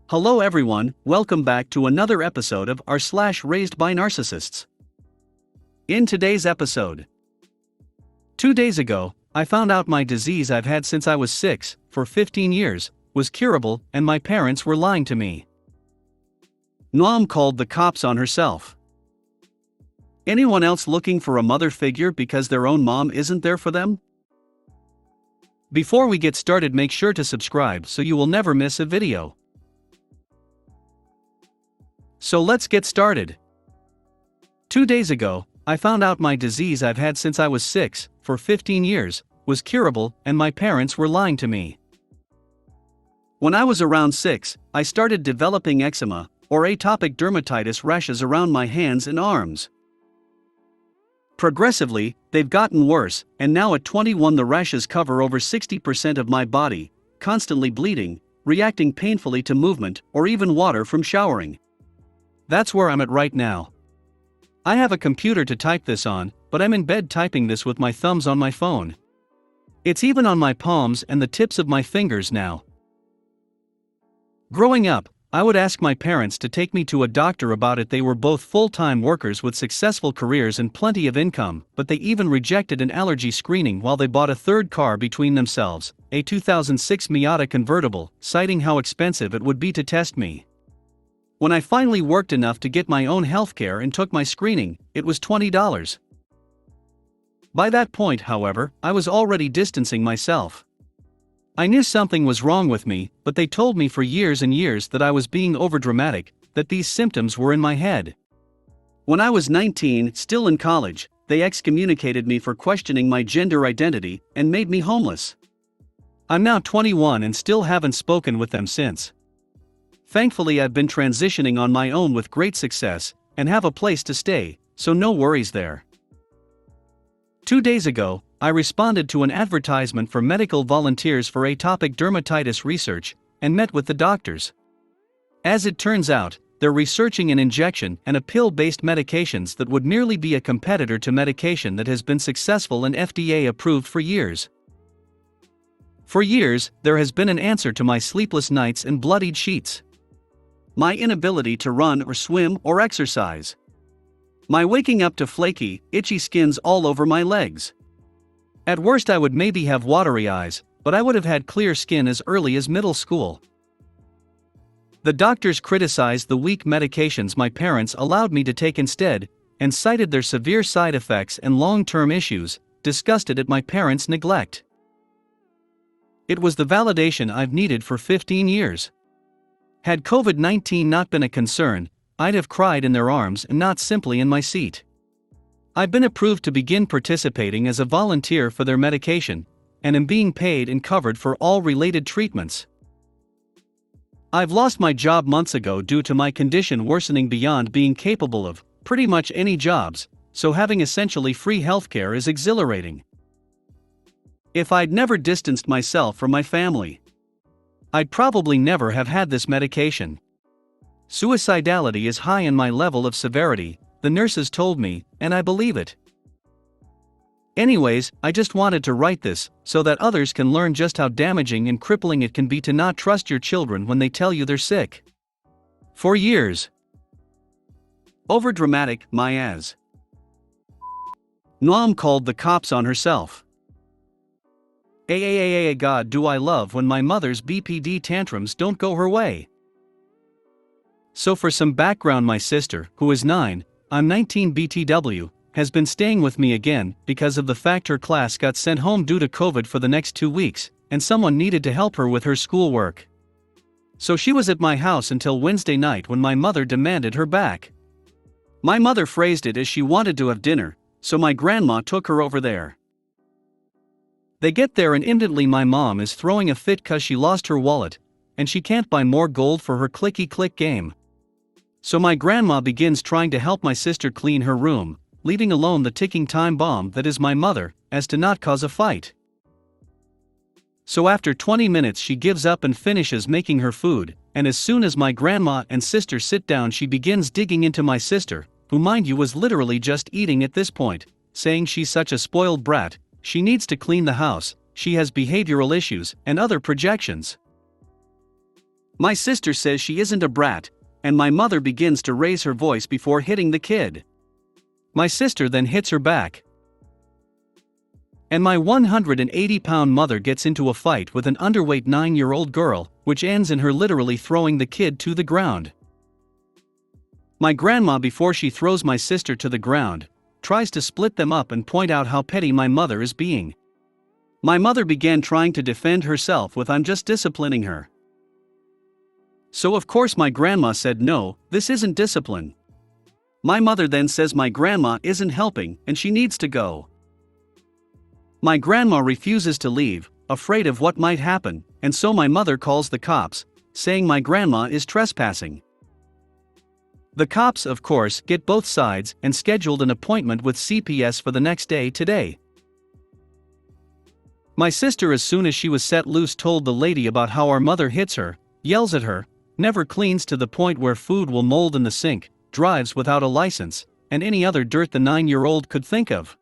Hello everyone, welcome back to another episode of r/slash Raised by Narcissists. In today's episode, 2 days ago, I found out my disease I've had since I was 6, for 15 years, was curable and my parents were lying to me. Mom called the cops on herself. Anyone else looking for a mother figure because their own mom isn't there for them? Before we get started, make sure to subscribe so you will never miss a video. So let's get started. 2 days ago, I found out my disease I've had since I was 6, for 15 years, was curable and my parents were lying to me. When I was around 6, I started developing eczema, or atopic dermatitis rashes around my hands and arms. Progressively, they've gotten worse, and now at 21 the rashes cover over 60% of my body, constantly bleeding, reacting painfully to movement or even water from showering. That's where I'm at right now. I have a computer to type this on, but I'm in bed typing this with my thumbs on my phone. It's even on my palms and the tips of my fingers now. Growing up, I would ask my parents to take me to a doctor about it. They were both full-time workers with successful careers and plenty of income, but they even rejected an allergy screening while they bought a third car between themselves, a 2006 Miata convertible, citing how expensive it would be to test me. When I finally worked enough to get my own healthcare and took my screening, it was $20. By that point, however, I was already distancing myself. I knew something was wrong with me, but they told me for years and years that I was being overdramatic, that these symptoms were in my head. When I was 19, still in college, they excommunicated me for questioning my gender identity and made me homeless. I'm now 21 and still haven't spoken with them since. Thankfully, I've been transitioning on my own with great success, and have a place to stay, so no worries there. 2 days ago, I responded to an advertisement for medical volunteers for atopic dermatitis research, and met with the doctors. As it turns out, they're researching an injection and a pill-based medications that would merely be a competitor to medication that has been successful and FDA approved for years. For years, there has been an answer to my sleepless nights and bloodied sheets. My inability to run or swim or exercise. My waking up to flaky, itchy skins all over my legs. At worst I would maybe have watery eyes, but I would have had clear skin as early as middle school. The doctors criticized the weak medications my parents allowed me to take instead, and cited their severe side effects and long-term issues, disgusted at my parents' neglect. It was the validation I've needed for 15 years. Had COVID-19 not been a concern, I'd have cried in their arms and not simply in my seat. I've been approved to begin participating as a volunteer for their medication, and am being paid and covered for all related treatments. I've lost my job months ago due to my condition worsening beyond being capable of pretty much any jobs, so having essentially free healthcare is exhilarating. If I'd never distanced myself from my family, I'd probably never have had this medication. Suicidality is high in my level of severity, the nurses told me, and I believe it. Anyways, I just wanted to write this, so that others can learn just how damaging and crippling it can be to not trust your children when they tell you they're sick. For years. Overdramatic, my ass. Mom called the cops on herself. God, do I love when my mother's BPD tantrums don't go her way. So for some background, my sister, who is 9, I'm 19 BTW, has been staying with me again because of the fact her class got sent home due to COVID for the next 2 weeks, and someone needed to help her with her schoolwork. So she was at my house until Wednesday night when my mother demanded her back. My mother phrased it as she wanted to have dinner, so my grandma took her over there. They get there and instantly my mom is throwing a fit cause she lost her wallet, and she can't buy more gold for her clicky-click game. So my grandma begins trying to help my sister clean her room, leaving alone the ticking time bomb that is my mother, as to not cause a fight. So after 20 minutes she gives up and finishes making her food, and as soon as my grandma and sister sit down she begins digging into my sister, who mind you was literally just eating at this point, saying she's such a spoiled brat, she needs to clean the house, she has behavioral issues, and other projections. My sister says she isn't a brat, and my mother begins to raise her voice before hitting the kid. My sister then hits her back. And my 180-pound mother gets into a fight with an underweight 9-year-old girl, which ends in her literally throwing the kid to the ground. My grandma, before she throws my sister to the ground, tries to split them up and point out how petty my mother is being. My mother began trying to defend herself with "I'm just disciplining her." So of course my grandma said, "No, this isn't discipline." My mother then says my grandma isn't helping and she needs to go. My grandma refuses to leave, afraid of what might happen, and so my mother calls the cops, saying my grandma is trespassing. The cops, of course, get both sides and scheduled an appointment with CPS for the next day today. My sister, as soon as she was set loose, told the lady about how our mother hits her, yells at her, never cleans to the point where food will mold in the sink, drives without a license, and any other dirt the 9-year-old could think of.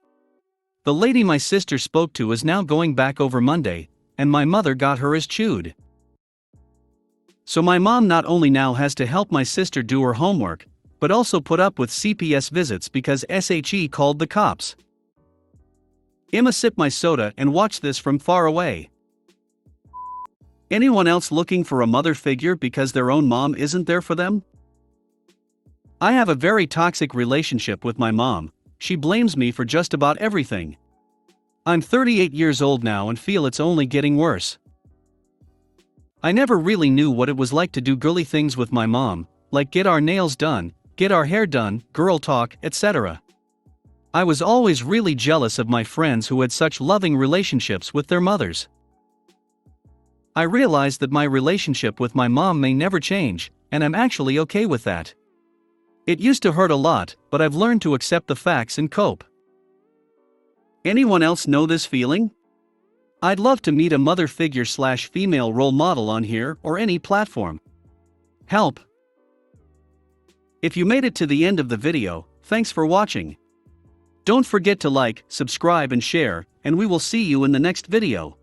The lady my sister spoke to is now going back over Monday, and my mother got her as chewed. So my mom not only now has to help my sister do her homework, but also put up with CPS visits because SHE called the cops. I'ma sip my soda and watch this from far away. Anyone else looking for a mother figure because their own mom isn't there for them? I have a very toxic relationship with my mom. She blames me for just about everything. I'm 38 years old now and feel it's only getting worse. I never really knew what it was like to do girly things with my mom, like get our nails done, get our hair done, girl talk, etc. I was always really jealous of my friends who had such loving relationships with their mothers. I realized that my relationship with my mom may never change, and I'm actually okay with that. It used to hurt a lot, but I've learned to accept the facts and cope. Anyone else know this feeling? I'd love to meet a mother figure / female role model on here or any platform. Help! If you made it to the end of the video, thanks for watching. Don't forget to like, subscribe and share, and we will see you in the next video.